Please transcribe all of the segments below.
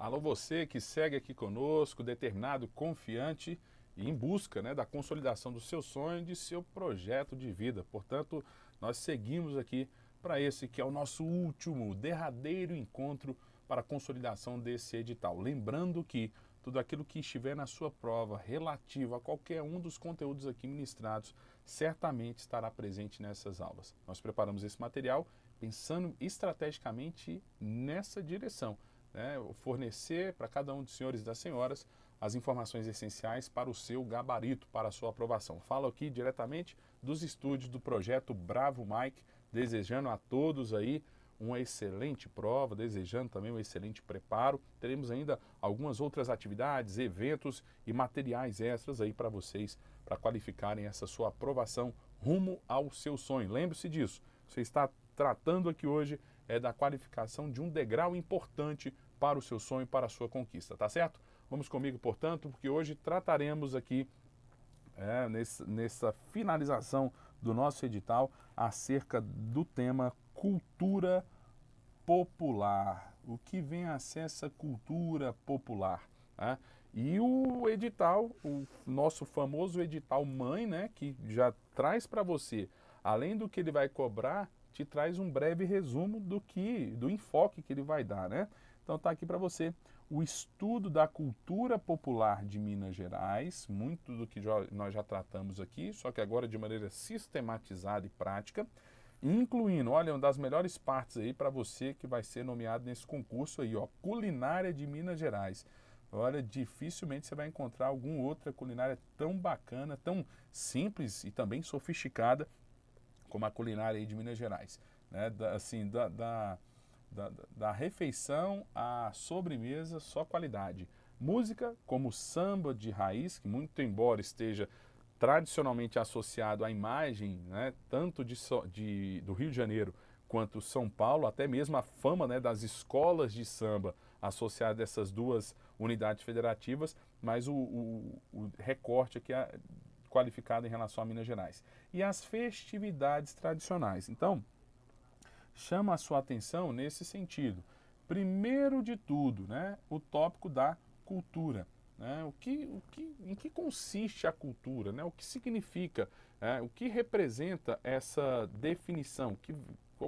Alô, você que segue aqui conosco, determinado, confiante e em busca, da consolidação do seu sonho, de seu projeto de vida. Portanto, nós seguimos aqui para esse que é o nosso último, derradeiro encontro para a consolidação desse edital. Lembrando que tudo aquilo que estiver na sua prova relativo a qualquer um dos conteúdos aqui ministrados, certamente estará presente nessas aulas. Nós preparamos esse material pensando estrategicamente nessa direção, fornecer para cada um dos senhores e das senhoras as informações essenciais para o seu gabarito, para a sua aprovação. Falo aqui diretamente dos estúdios do projeto Bravo Mike, desejando a todos aí uma excelente prova, desejando também um excelente preparo. Teremos ainda algumas outras atividades, eventos e materiais extras aí para vocês, para qualificarem essa sua aprovação rumo ao seu sonho. Lembre-se disso, você está tratando aqui hoje da qualificação de um degrau importante para o seu sonho, para a sua conquista, tá certo? Vamos comigo, portanto, porque hoje trataremos aqui, nessa finalização do nosso edital, acerca do tema cultura popular. O que vem a ser essa cultura popular? E o edital, o nosso famoso edital mãe, que já traz para você, além do que ele vai cobrar, te traz um breve resumo do enfoque que ele vai dar, Então está aqui para você o estudo da cultura popular de Minas Gerais, muito do que nós já tratamos aqui, só que agora de maneira sistematizada e prática, incluindo, olha, uma das melhores partes aí para você que vai ser nomeado nesse concurso aí, culinária de Minas Gerais. Olha, dificilmente você vai encontrar alguma outra culinária tão bacana, tão simples e também sofisticada como a culinária aí de Minas Gerais, da refeição à sobremesa, só qualidade. Música como samba de raiz, que muito embora esteja tradicionalmente associado à imagem, tanto do Rio de Janeiro quanto São Paulo, até mesmo a fama das escolas de samba associadas a essas duas unidades federativas, mas o recorte aqui é qualificado em relação a Minas Gerais. E as festividades tradicionais. Então, chama a sua atenção nesse sentido. Primeiro de tudo, o tópico da cultura. Em que consiste a cultura? O que significa? O que representa essa definição?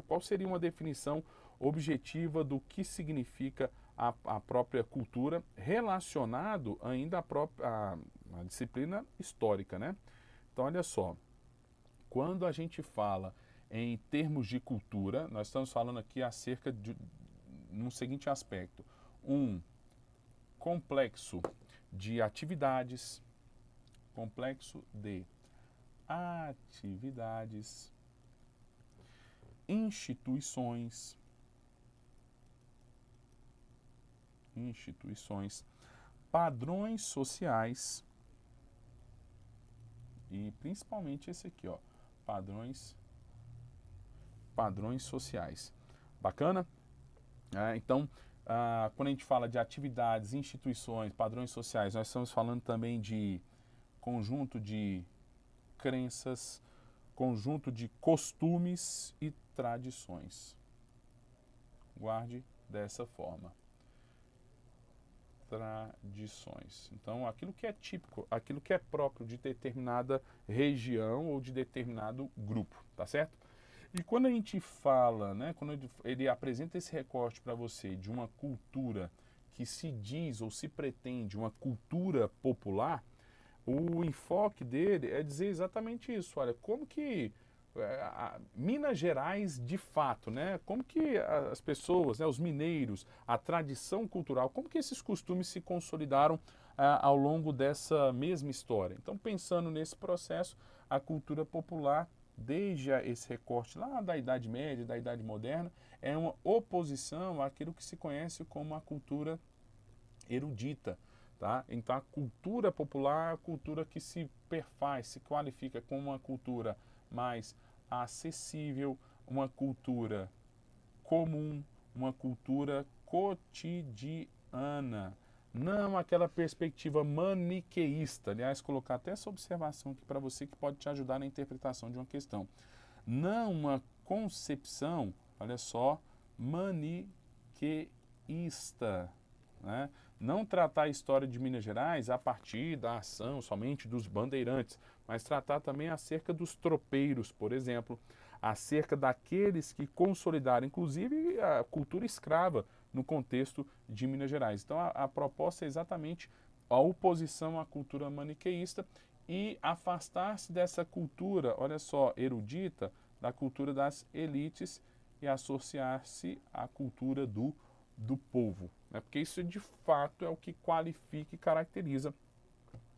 Qual seria uma definição objetiva do que significa a própria cultura, relacionado ainda à disciplina histórica, Então, olha só, quando a gente fala em termos de cultura, nós estamos falando aqui acerca num seguinte aspecto: um complexo de atividades, instituições, padrões sociais e principalmente esse aqui, padrões sociais. Bacana? Então, quando a gente fala de atividades, instituições, padrões sociais, nós estamos falando também de conjunto de crenças, conjunto de costumes e tradições. Guarde dessa forma. Tradições. Então, aquilo que é típico, aquilo que é próprio de determinada região ou de determinado grupo, tá certo? E quando a gente fala, quando ele apresenta esse recorte para você de uma cultura que se diz ou se pretende uma cultura popular, o enfoque dele é dizer exatamente isso. Olha, como que Minas Gerais de fato, como que as pessoas, os mineiros, a tradição cultural, como que esses costumes se consolidaram ao longo dessa mesma história. Então, pensando nesse processo, a cultura popular, desde esse recorte lá da Idade Média, da Idade Moderna, é uma oposição àquilo que se conhece como a cultura erudita. Então, a cultura popular é a cultura que se perfaz, se qualifica como uma cultura mais acessível, uma cultura comum, uma cultura cotidiana. Não aquela perspectiva maniqueísta. Aliás, colocar até essa observação aqui para você que pode te ajudar na interpretação de uma questão. Não uma concepção, olha só, maniqueísta. né? Não tratar a história de Minas Gerais a partir da ação somente dos bandeirantes, mas tratar também acerca dos tropeiros, por exemplo, acerca daqueles que consolidaram, inclusive, a cultura escrava no contexto de Minas Gerais. Então, a proposta é exatamente a oposição à cultura maniqueísta e afastar-se dessa cultura, olha só, erudita, da cultura das elites e associar-se à cultura do povo, né? Porque isso de fato é o que qualifica e caracteriza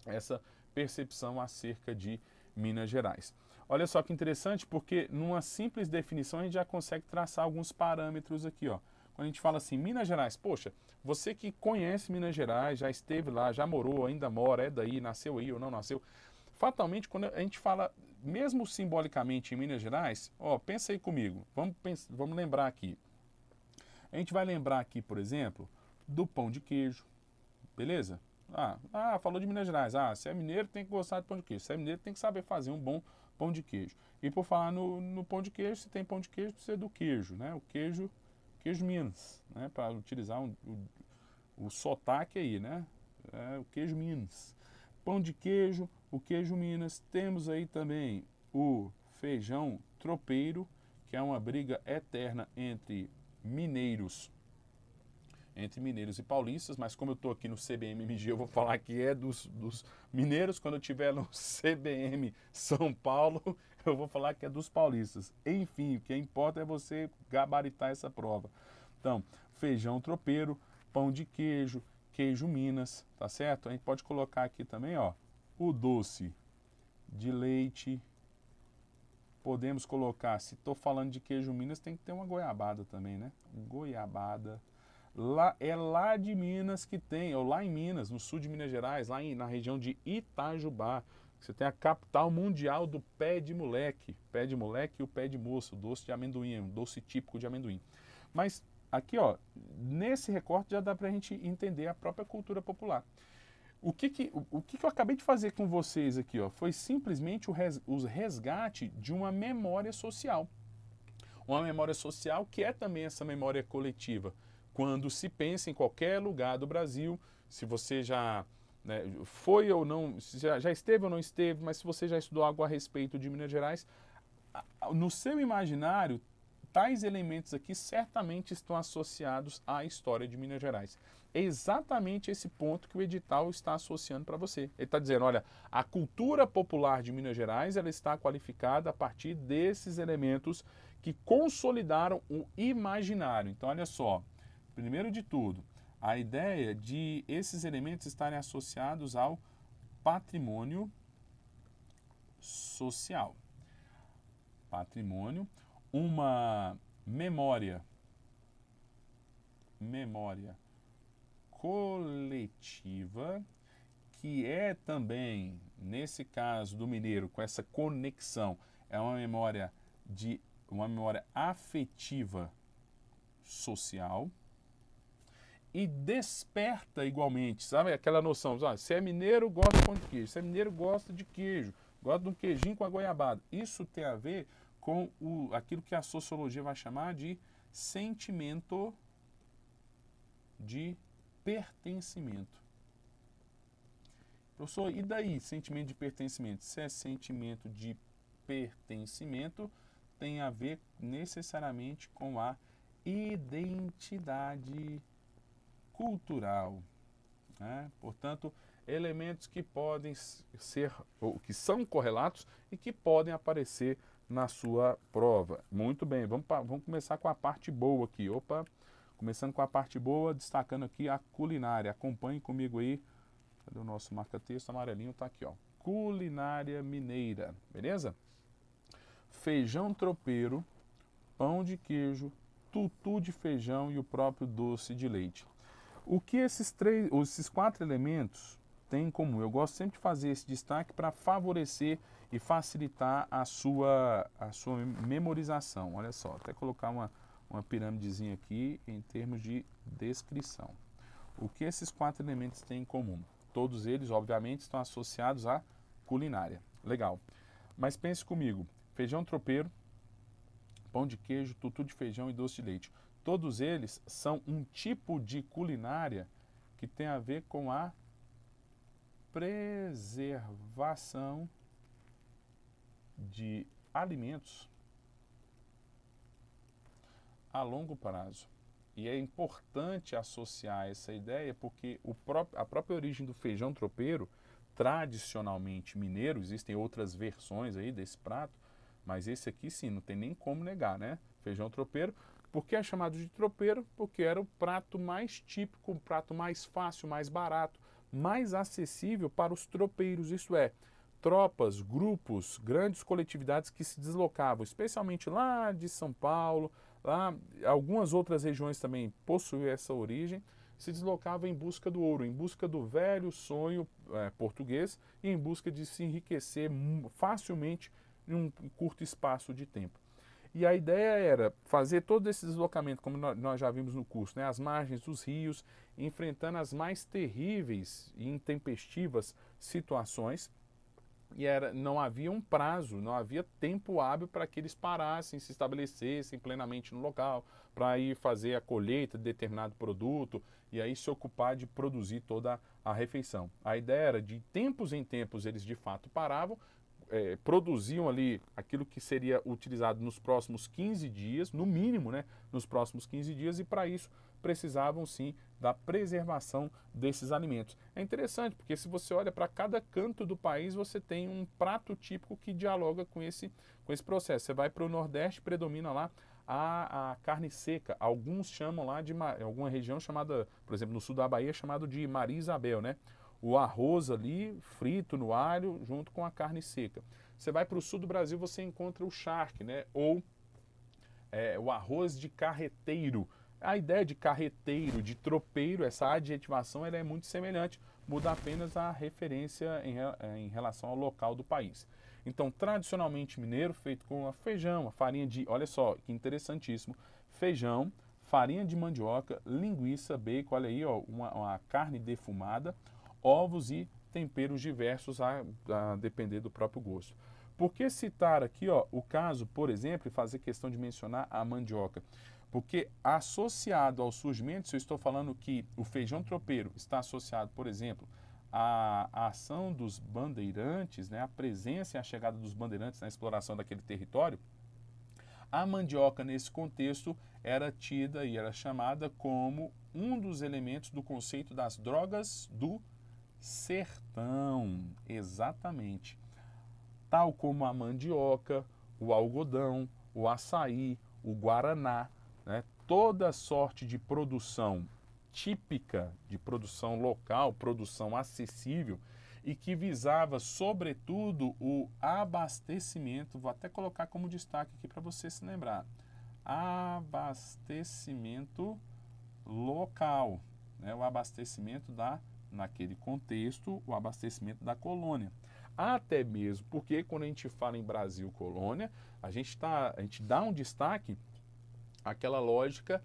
essa percepção acerca de Minas Gerais. Olha só que interessante, porque numa simples definição a gente já consegue traçar alguns parâmetros aqui, ó. Quando a gente fala assim, Minas Gerais, poxa, você que conhece Minas Gerais, já esteve lá, já morou, ainda mora, é daí, nasceu aí ou não nasceu, fatalmente quando a gente fala, mesmo simbolicamente em Minas Gerais, ó, pensa aí comigo, vamos lembrar aqui. A gente vai lembrar aqui, por exemplo, do pão de queijo, beleza? Falou de Minas Gerais. Se é mineiro tem que gostar de pão de queijo. Se é mineiro tem que saber fazer um bom pão de queijo. E por falar no pão de queijo, se tem pão de queijo, precisa do queijo, né? O queijo Minas, né? Para utilizar o sotaque aí, né? O queijo Minas. Pão de queijo, o queijo Minas. Temos aí também o feijão tropeiro, que é uma briga eterna entre mineiros e paulistas, mas como eu estou aqui no CBM-MG, eu vou falar que é dos mineiros. Quando eu estiver no CBM São Paulo, eu vou falar que é dos paulistas. Enfim, o que importa é você gabaritar essa prova. Então, feijão tropeiro, pão de queijo, queijo Minas, tá certo? A gente pode colocar aqui também, ó, o doce de leite. Podemos colocar, se estou falando de queijo Minas, tem que ter uma goiabada também, né? Goiabada. Lá de Minas que tem, ou lá em Minas, no sul de Minas Gerais, na região de Itajubá, você tem a capital mundial do pé de moleque e o pé de moço, doce de amendoim, um doce típico de amendoim. Mas aqui, ó, nesse recorte já dá para a gente entender a própria cultura popular. O que eu acabei de fazer com vocês aqui, ó, foi simplesmente o resgate de uma memória social. Uma memória social que é também essa memória coletiva. Quando se pensa em qualquer lugar do Brasil, se você já foi ou não, se já esteve ou não esteve, mas se você já estudou algo a respeito de Minas Gerais, no seu imaginário, tais elementos aqui certamente estão associados à história de Minas Gerais. É exatamente esse ponto que o edital está associando para você. Ele está dizendo, olha, a cultura popular de Minas Gerais ela está qualificada a partir desses elementos que consolidaram o imaginário. Então, olha só, primeiro de tudo, a ideia de esses elementos estarem associados ao patrimônio social. Patrimônio, uma memória coletiva, que é também, nesse caso do mineiro, com essa conexão, é uma memória afetiva social, e desperta igualmente, sabe? Aquela noção, se é mineiro, gosta de pão de queijo, se é mineiro, gosta de queijo, gosta de um queijinho com a goiabada. Isso tem a ver com aquilo que a sociologia vai chamar de sentimento de pertencimento. Professor, e daí, sentimento de pertencimento? Se é sentimento de pertencimento, tem a ver necessariamente com a identidade cultural, né? Portanto, elementos que podem ser, ou que são correlatos e que podem aparecer na sua prova. Muito bem, vamos começar com a parte boa aqui. Opa, começando com a parte boa, destacando aqui a culinária. Acompanhe comigo aí. Cadê o nosso marca-texto amarelinho? Tá aqui, ó. Culinária mineira, beleza? Feijão tropeiro, pão de queijo, tutu de feijão e o próprio doce de leite. O que esses 4 elementos têm em comum? Eu gosto sempre de fazer esse destaque para favorecer e facilitar a sua memorização. Olha só, até colocar uma pirâmidezinha aqui em termos de descrição. O que esses 4 elementos têm em comum? Todos eles, obviamente, estão associados à culinária. Legal. Mas pense comigo, feijão tropeiro, pão de queijo, tutu de feijão e doce de leite. Todos eles são um tipo de culinária que tem a ver com a preservação de alimentos a longo prazo. E é importante associar essa ideia porque a própria origem do feijão tropeiro, tradicionalmente mineiro, existem outras versões aí desse prato, mas esse aqui sim, não tem nem como negar, né? Feijão tropeiro. Por que é chamado de tropeiro? Porque era o prato mais típico, o prato mais fácil, mais barato, mais acessível para os tropeiros, isto é, tropas, grupos, grandes coletividades que se deslocavam, especialmente lá de São Paulo, lá algumas outras regiões também possuem essa origem, se deslocavam em busca do ouro, em busca do velho sonho português e em busca de se enriquecer facilmente em um curto espaço de tempo. E a ideia era fazer todo esse deslocamento, como nós já vimos no curso, né, as margens dos rios, enfrentando as mais terríveis e intempestivas situações. E não havia um prazo, não havia tempo hábil para que eles parassem, se estabelecessem plenamente no local, para ir fazer a colheita de determinado produto e aí se ocupar de produzir toda a refeição. A ideia era de tempos em tempos eles de fato paravam, produziam ali aquilo que seria utilizado nos próximos 15 dias, no mínimo, né, nos próximos 15 dias, e para isso precisavam sim da preservação desses alimentos. É interessante porque se você olha para cada canto do país, você tem um prato típico que dialoga com esse processo. Você vai para o Nordeste, predomina lá a carne seca. Alguns chamam lá de alguma região chamada, por exemplo, no sul da Bahia, chamado de Maria Isabel, né? O arroz ali frito no alho junto com a carne seca. Você vai para o sul do Brasil, você encontra o charque, né? Ou o arroz de carreteiro. A ideia de carreteiro, de tropeiro, essa adjetivação, ela é muito semelhante, muda apenas a referência em relação ao local do país. Então, tradicionalmente mineiro, feito com a feijão, a farinha de, olha só, que interessantíssimo, feijão, farinha de mandioca, linguiça, bacon, olha aí, ó, uma carne defumada, ovos e temperos diversos a depender do próprio gosto. Por que citar aqui o caso, por exemplo, e fazer questão de mencionar a mandioca? Porque associado ao surgimento, se eu estou falando que o feijão tropeiro está associado, por exemplo, à ação dos bandeirantes, né, a presença e a chegada dos bandeirantes na exploração daquele território, a mandioca nesse contexto era tida e era chamada como um dos elementos do conceito das drogas do sertão, exatamente. Tal como a mandioca, o algodão, o açaí, o guaraná, né? Toda sorte de produção típica, de produção local, produção acessível e que visava, sobretudo, o abastecimento, vou até colocar como destaque aqui para você se lembrar, abastecimento local, né? O abastecimento naquele contexto, o abastecimento da colônia. Até mesmo porque quando a gente fala em Brasil colônia, a gente dá um destaque àquela lógica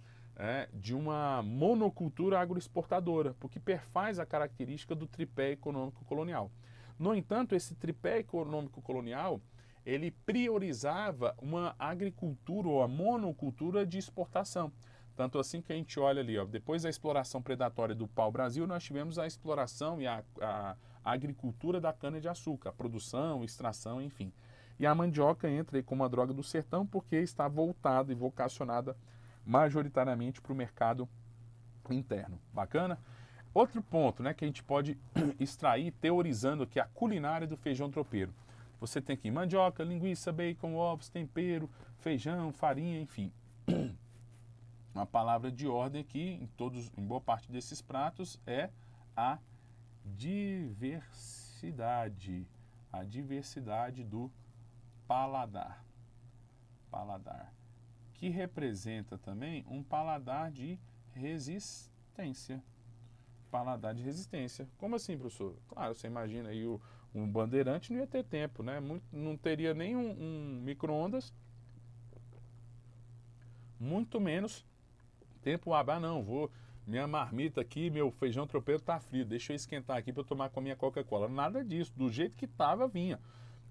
de uma monocultura agroexportadora, porque perfaz a característica do tripé econômico colonial. No entanto, esse tripé econômico colonial, ele priorizava uma agricultura ou a monocultura de exportação. Tanto assim que a gente olha ali, depois da exploração predatória do pau-brasil, nós tivemos a exploração e a agricultura da cana-de-açúcar, a produção, extração, enfim. E a mandioca entra aí como uma droga do sertão porque está voltada e vocacionada majoritariamente para o mercado interno. Bacana? Outro ponto, né, que a gente pode extrair teorizando aqui a culinária do feijão tropeiro. Você tem aqui mandioca, linguiça, bacon, ovos, tempero, feijão, farinha, enfim. Uma palavra de ordem aqui em boa parte desses pratos é a diversidade. A diversidade do paladar. Que representa também um paladar de resistência. Paladar de resistência. Como assim, professor? Claro, você imagina aí um bandeirante não ia ter tempo, né? Não teria nem um micro-ondas, muito menos tempo hábil. Não, minha marmita aqui, meu feijão tropeiro tá frio, deixa eu esquentar aqui para eu tomar com a minha Coca-Cola. Nada disso, do jeito que tava, vinha.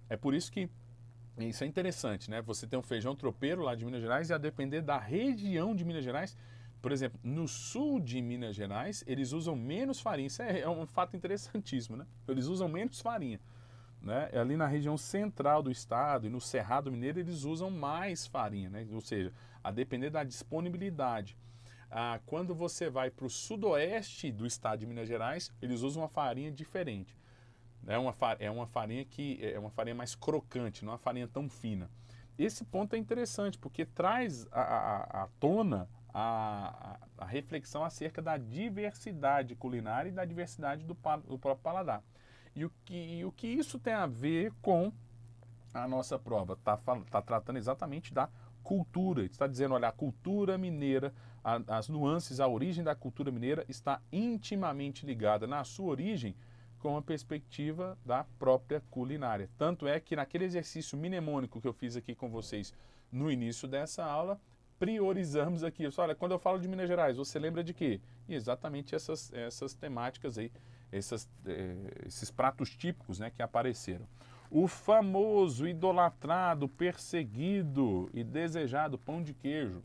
É por isso que isso é interessante, né? Você tem um feijão tropeiro lá de Minas Gerais e a depender da região de Minas Gerais, por exemplo, no sul de Minas Gerais, eles usam menos farinha. Isso é um fato interessantíssimo, né? Eles usam menos farinha, né? Ali na região central do estado e no Cerrado Mineiro, eles usam mais farinha, né? Ou seja, a depender da disponibilidade. Quando você vai para o sudoeste do estado de Minas Gerais, eles usam uma farinha diferente. É uma farinha que é uma farinha mais crocante, não é uma farinha tão fina. Esse ponto é interessante porque traz à tona a reflexão acerca da diversidade culinária e da diversidade do próprio paladar. E o que isso tem a ver com a nossa prova? Tá tratando exatamente da cultura. Está dizendo, olha, a cultura mineira, as nuances, a origem da cultura mineira está intimamente ligada na sua origem com a perspectiva da própria culinária. Tanto é que naquele exercício mnemônico que eu fiz aqui com vocês no início dessa aula, priorizamos aqui. Olha, quando eu falo de Minas Gerais, você lembra de quê? E exatamente essas temáticas aí, esses pratos típicos, né, que apareceram. O famoso, idolatrado, perseguido e desejado pão de queijo.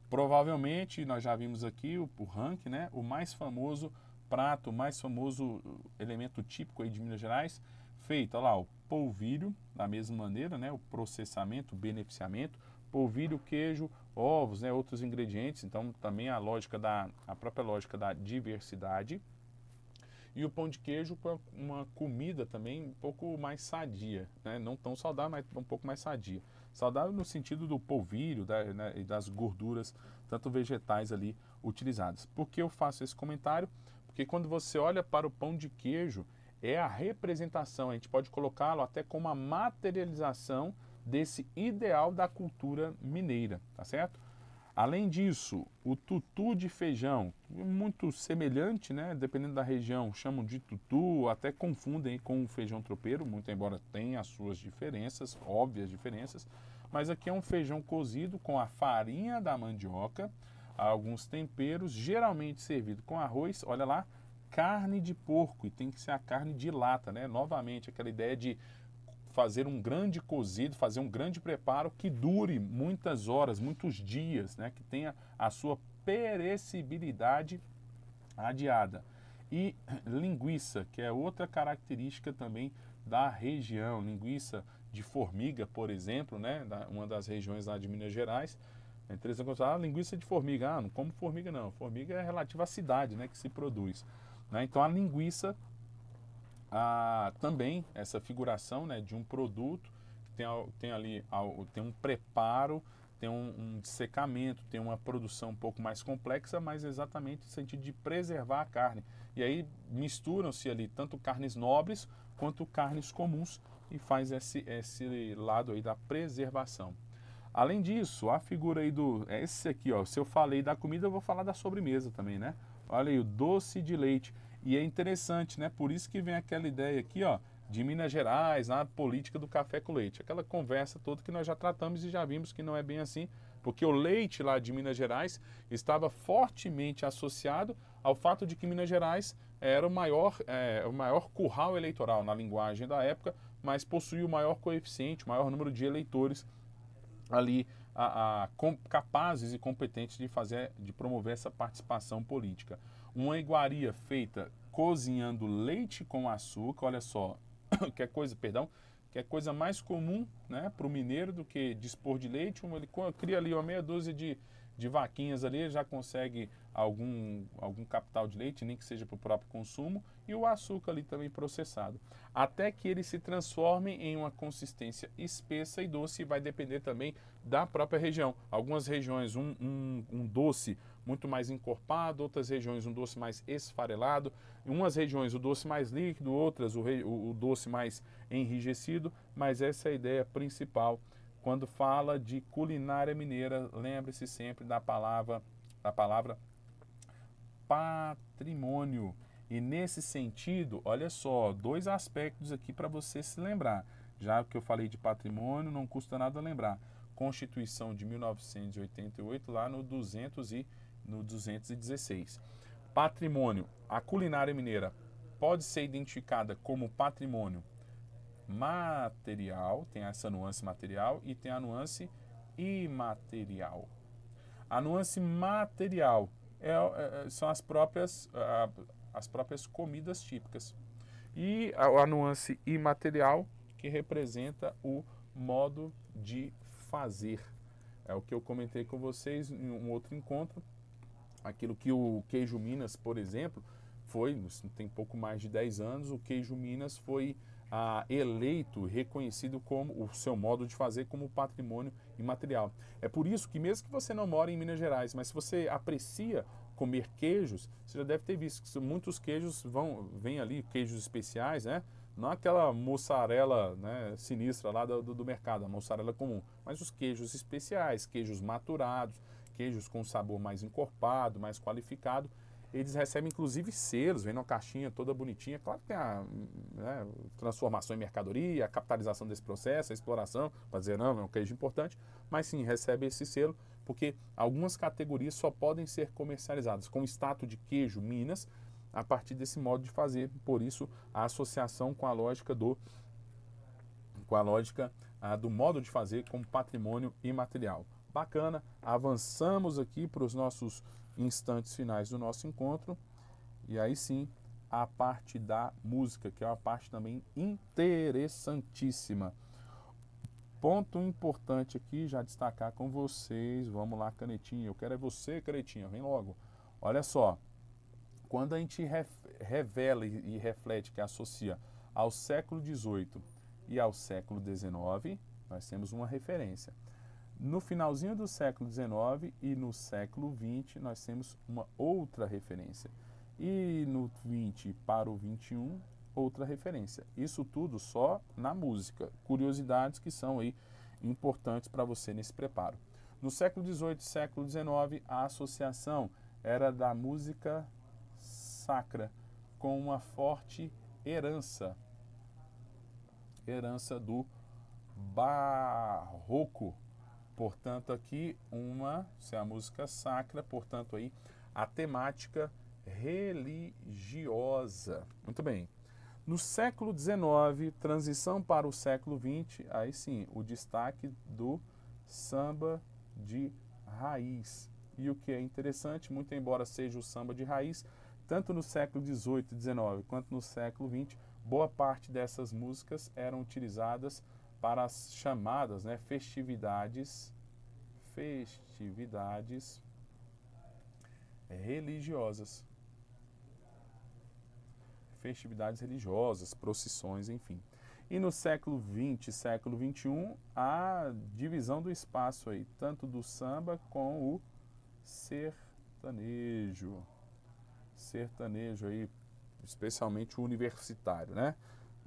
Provavelmente, nós já vimos aqui o ranking, né, o mais famoso prato, o mais famoso elemento típico aí de Minas Gerais, feito, olha lá, o polvilho, da mesma maneira, né, o processamento, o beneficiamento, polvilho, queijo, ovos, né, outros ingredientes, então também a própria lógica da diversidade. E o pão de queijo com uma comida também um pouco mais sadia, né? Não tão saudável, mas um pouco mais sadia. Saudável no sentido do polvilho, né, e das gorduras, tanto vegetais ali utilizadas. Por que eu faço esse comentário? Porque quando você olha para o pão de queijo, é a representação, a gente pode colocá-lo até como uma materialização desse ideal da cultura mineira, tá certo? Além disso, o tutu de feijão, muito semelhante, né? Dependendo da região, chamam de tutu, até confundem com o feijão tropeiro, muito embora tenha as suas diferenças, óbvias diferenças. Mas aqui é um feijão cozido com a farinha da mandioca, alguns temperos, geralmente servido com arroz, olha lá, carne de porco, e tem que ser a carne de lata, né? Novamente, aquela ideia de fazer um grande cozido, fazer um grande preparo que dure muitas horas, muitos dias, né? Que tenha a sua perecibilidade adiada. E linguiça, que é outra característica também da região, linguiça de formiga, por exemplo, né? Uma das regiões lá de Minas Gerais. É interessante quando linguiça de formiga, não como formiga não, formiga é relativa à cidade, né? Que se produz, né? Então a linguiça também essa figuração, né, de um produto que tem um preparo, tem um dessecamento, tem uma produção um pouco mais complexa, mas exatamente no sentido de preservar a carne. E aí misturam-se ali tanto carnes nobres quanto carnes comuns e faz esse lado aí da preservação. Além disso, a figura aí esse aqui, ó, se eu falei da comida, eu vou falar da sobremesa também, né? Olha aí, o doce de leite. E é interessante, né? Por isso que vem aquela ideia aqui, ó, de Minas Gerais, a política do café com leite. Aquela conversa toda que nós já tratamos e já vimos que não é bem assim, porque o leite lá de Minas Gerais estava fortemente associado ao fato de que Minas Gerais era o maior curral eleitoral na linguagem da época, mas possuía o maior coeficiente, o maior número de eleitores ali capazes e competentes de promover essa participação política. Uma iguaria feita cozinhando leite com açúcar, olha só, que é coisa mais comum, né, para o mineiro do que dispor de leite. Ele cria ali uma meia dúzia de vaquinhas ali, já consegue algum capital de leite, nem que seja para o próprio consumo, e o açúcar ali também processado. Até que ele se transforme em uma consistência espessa e doce, e vai depender também da própria região. Algumas regiões um doce muito mais encorpado, outras regiões um doce mais esfarelado, em umas regiões o doce mais líquido, outras o doce mais enrijecido, mas essa é a ideia principal. Quando fala de culinária mineira, lembre-se sempre da palavra patrimônio. E nesse sentido, olha só, dois aspectos aqui para você se lembrar. Já que eu falei de patrimônio, não custa nada lembrar. Constituição de 1988, lá no 216. Patrimônio. A culinária mineira pode ser identificada como patrimônio material, tem essa nuance material, e tem a nuance imaterial. A nuance material são as próprias comidas típicas. E a nuance imaterial, que representa o modo de fazer. É o que eu comentei com vocês em um outro encontro. Aquilo que o queijo Minas, por exemplo, tem pouco mais de 10 anos, o queijo Minas foi eleito, reconhecido como o seu modo de fazer como patrimônio imaterial. É por isso que mesmo que você não mora em Minas Gerais, mas se você aprecia comer queijos, você já deve ter visto que muitos queijos vêm ali, queijos especiais, né? Não aquela mussarela, né, sinistra lá do mercado, a mussarela comum, mas os queijos especiais, queijos maturados, queijos com sabor mais encorpado, mais qualificado. Eles recebem inclusive selos, vem numa caixinha toda bonitinha. Claro que tem a transformação em mercadoria, a capitalização desse processo, a exploração, para dizer não, é um queijo importante, mas sim, recebe esse selo, porque algumas categorias só podem ser comercializadas com status de queijo Minas a partir desse modo de fazer. Por isso, a associação com a lógica do modo de fazer como patrimônio imaterial. Bacana, avançamos aqui para os nossos instantes finais do nosso encontro. E aí sim, a parte da música, que é uma parte também interessantíssima. Ponto importante aqui, já destacar com vocês. Vamos lá, canetinha. Eu quero é você, canetinha. Vem logo. Olha só. Quando a gente revela e reflete, que associa ao século XVIII e ao século XIX, nós temos uma referência. No finalzinho do século XIX e no século XX, nós temos uma outra referência. E no XX para o XXI, outra referência. Isso tudo só na música. Curiosidades que são aí importantes para você nesse preparo. No século XVIII e século XIX, a associação era da música sacra, com uma forte herança do barroco. Portanto, aqui se é a música sacra, portanto, aí a temática religiosa. Muito bem. No século XIX, transição para o século XX, aí sim, o destaque do samba de raiz. E o que é interessante, muito embora seja o samba de raiz, tanto no século XVIII e XIX quanto no século XX, boa parte dessas músicas eram utilizadas para as chamadas, né, festividades religiosas. Festividades religiosas, procissões, enfim. E no século XX e século XXI, a divisão do espaço aí, tanto do samba com o sertanejo. Sertanejo aí, especialmente o universitário, né?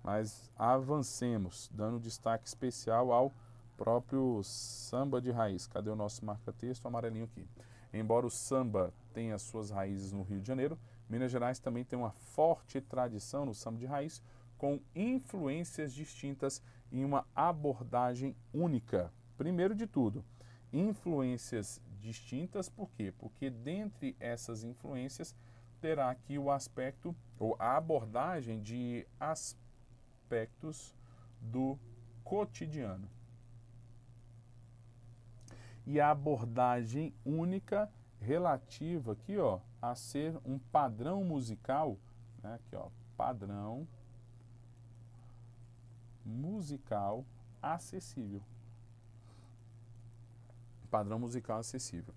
Mas avancemos, dando destaque especial ao próprio samba de raiz. Cadê o nosso marca-texto? Amarelinho aqui. Embora o samba tenha suas raízes no Rio de Janeiro, Minas Gerais também tem uma forte tradição no samba de raiz, com influências distintas em uma abordagem única. Primeiro de tudo, influências distintas, por quê? Porque dentre essas influências terá aqui o aspecto, ou a abordagem de aspectos do cotidiano. E a abordagem única relativa aqui, ó, a ser um padrão musical, né, aqui, ó, padrão musical acessível. Padrão musical acessível.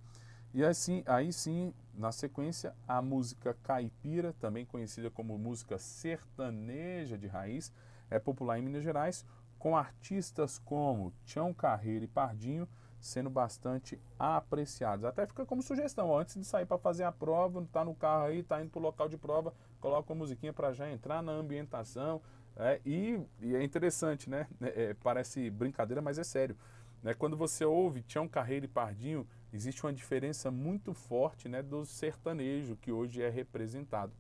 E assim, aí sim, na sequência, a música caipira, também conhecida como música sertaneja de raiz, é popular em Minas Gerais, com artistas como Tião Carreiro e Pardinho sendo bastante apreciados. Até fica como sugestão, ó, antes de sair para fazer a prova, tá no carro aí, tá indo para o local de prova, coloca uma musiquinha para já entrar na ambientação. E é interessante, né? Parece brincadeira, mas é sério. Quando você ouve Tião Carreiro e Pardinho, existe uma diferença muito forte, né, do sertanejo que hoje é representado.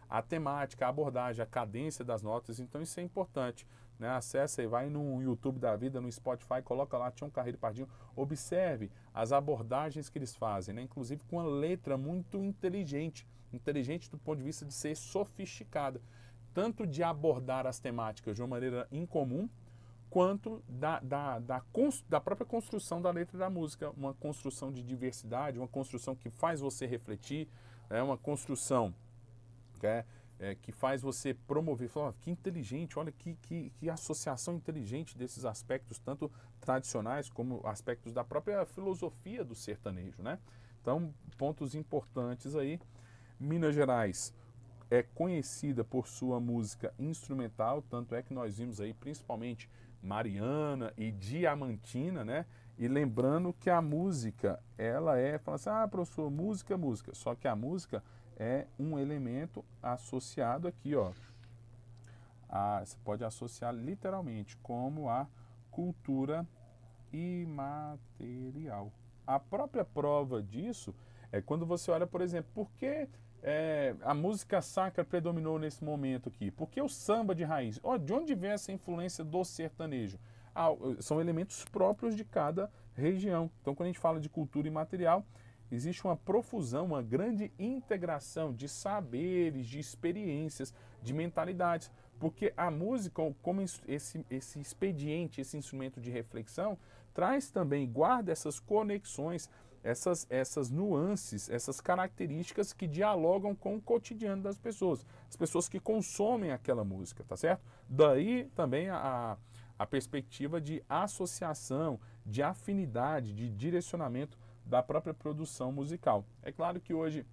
A temática, a abordagem, a cadência das notas, então isso é importante. Né? Acesse aí, vai no YouTube da vida, no Spotify, coloca lá Tião Carreiro e Pardinho, observe as abordagens que eles fazem, né? Inclusive com uma letra muito inteligente do ponto de vista de ser sofisticada, tanto de abordar as temáticas de uma maneira incomum, quanto da própria construção da letra da música, uma construção de diversidade, uma construção que faz você refletir, é uma construção que faz você promover, falar, que inteligente, olha que associação inteligente desses aspectos, tanto tradicionais como aspectos da própria filosofia do sertanejo, né? Então, pontos importantes aí. Minas Gerais é conhecida por sua música instrumental, tanto é que nós vimos aí principalmente Mariana e Diamantina, né? E lembrando que a música, ela fala assim, professor, música, música. Só que a música é um elemento associado aqui, ó. Você pode associar literalmente como a cultura imaterial. A própria prova disso é quando você olha, por exemplo, por que a música sacra predominou nesse momento aqui? Por que o samba de raiz? De onde vem essa influência do sertanejo? São elementos próprios de cada região. Então, quando a gente fala de cultura imaterial, existe uma profusão, uma grande integração de saberes, de experiências, de mentalidades. Porque a música, como esse expediente, esse instrumento de reflexão, traz também, guarda essas conexões, essas nuances, essas características que dialogam com o cotidiano das pessoas. As pessoas que consomem aquela música, tá certo? Daí também a perspectiva de associação, de afinidade, de direcionamento da própria produção musical. É claro que hoje,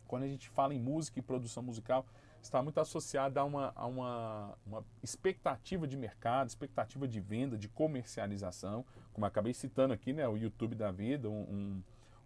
quando a gente fala em música e produção musical, está muito associada a uma expectativa de mercado, expectativa de venda, de comercialização, como eu acabei citando aqui, né, o YouTube da vida, um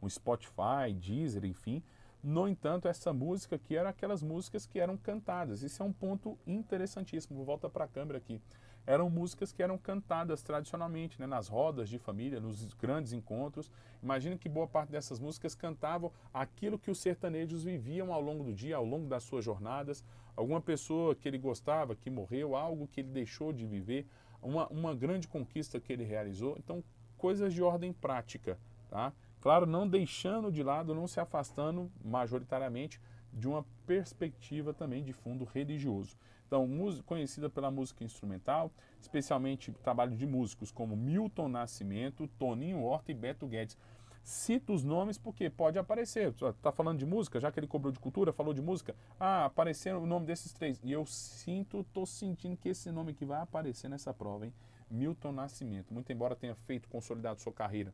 Spotify, Deezer, enfim. No entanto, essa música aqui era aquelas músicas que eram cantadas. Isso é um ponto interessantíssimo. Volta para a câmera aqui. Eram músicas que eram cantadas tradicionalmente, né, nas rodas de família, nos grandes encontros. Imagina que boa parte dessas músicas cantavam aquilo que os sertanejos viviam ao longo do dia, ao longo das suas jornadas. Alguma pessoa que ele gostava, que morreu, algo que ele deixou de viver, uma grande conquista que ele realizou. Então, coisas de ordem prática, tá? Claro, não deixando de lado, não se afastando majoritariamente de uma perspectiva também de fundo religioso. Então, conhecida pela música instrumental, especialmente trabalho de músicos como Milton Nascimento, Toninho Horta e Beto Guedes. Cito os nomes porque pode aparecer. Está falando de música, já que ele cobrou de cultura, falou de música. Apareceram o nome desses três. E eu estou sentindo que esse nome aqui vai aparecer nessa prova, hein? Milton Nascimento. Muito embora tenha consolidado sua carreira,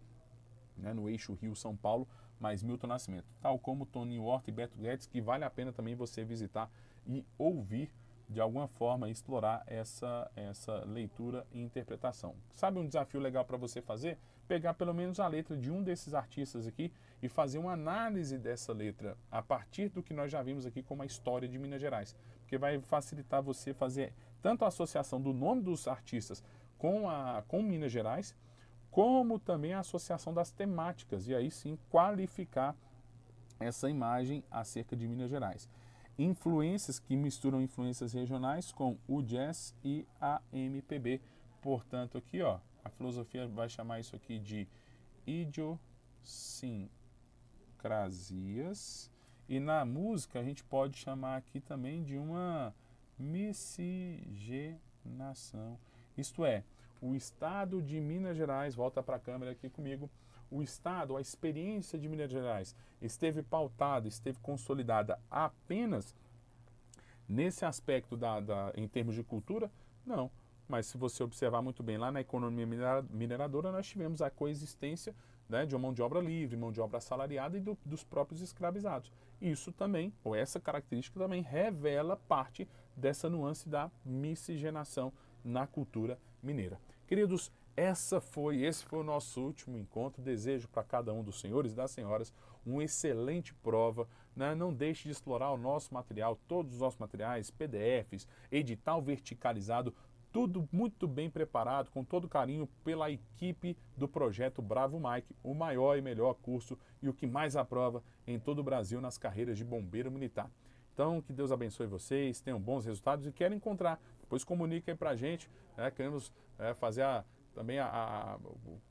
né, no eixo Rio-São Paulo, mas Milton Nascimento. Tal como Toninho Horta e Beto Guedes, que vale a pena também você visitar e ouvir, de alguma forma, explorar essa leitura e interpretação. Sabe um desafio legal para você fazer? Pegar pelo menos a letra de um desses artistas aqui e fazer uma análise dessa letra a partir do que nós já vimos aqui como a história de Minas Gerais. Porque vai facilitar você fazer tanto a associação do nome dos artistas com Minas Gerais, como também a associação das temáticas, e aí sim qualificar essa imagem acerca de Minas Gerais. Influências que misturam influências regionais com o jazz e a MPB. Portanto, aqui, ó, a filosofia vai chamar isso aqui de idiosincrasias, e na música a gente pode chamar aqui também de uma miscigenação. Isto é, o estado de Minas Gerais, volta para a câmera aqui comigo, o estado, a experiência de Minas Gerais esteve pautada, esteve consolidada apenas nesse aspecto em termos de cultura? Não. Mas se você observar muito bem, lá na economia mineradora nós tivemos a coexistência, né, de uma mão de obra livre, mão de obra assalariada e dos próprios escravizados. Isso também, ou essa característica também revela parte dessa nuance da miscigenação na cultura mineira. Queridos, esse foi o nosso último encontro. Desejo para cada um dos senhores e das senhoras uma excelente prova, né? Não deixe de explorar o nosso material, todos os nossos materiais, PDFs, edital verticalizado, tudo muito bem preparado, com todo carinho pela equipe do projeto Bravo Mike, o maior e melhor curso e o que mais aprova em todo o Brasil nas carreiras de bombeiro militar. Então, que Deus abençoe vocês, tenham bons resultados e querem encontrar, depois comuniquem para a gente, né? Queremos fazer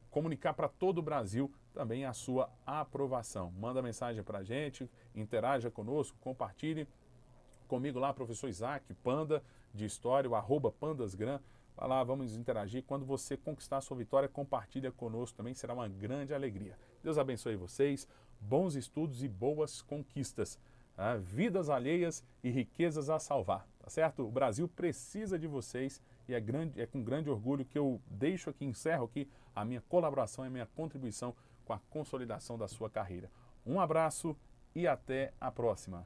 comunicar para todo o Brasil também a sua aprovação. Manda mensagem para a gente, interaja conosco, compartilhe comigo lá, professor Isaac, Panda de História, o @pandasgram. Vai lá, vamos interagir. Quando você conquistar a sua vitória, compartilha conosco também, será uma grande alegria. Deus abençoe vocês, bons estudos e boas conquistas. vidas alheias e riquezas a salvar, tá certo? O Brasil precisa de vocês e é com grande orgulho que eu deixo aqui, encerro aqui a minha colaboração e a minha contribuição com a consolidação da sua carreira. Um abraço e até a próxima.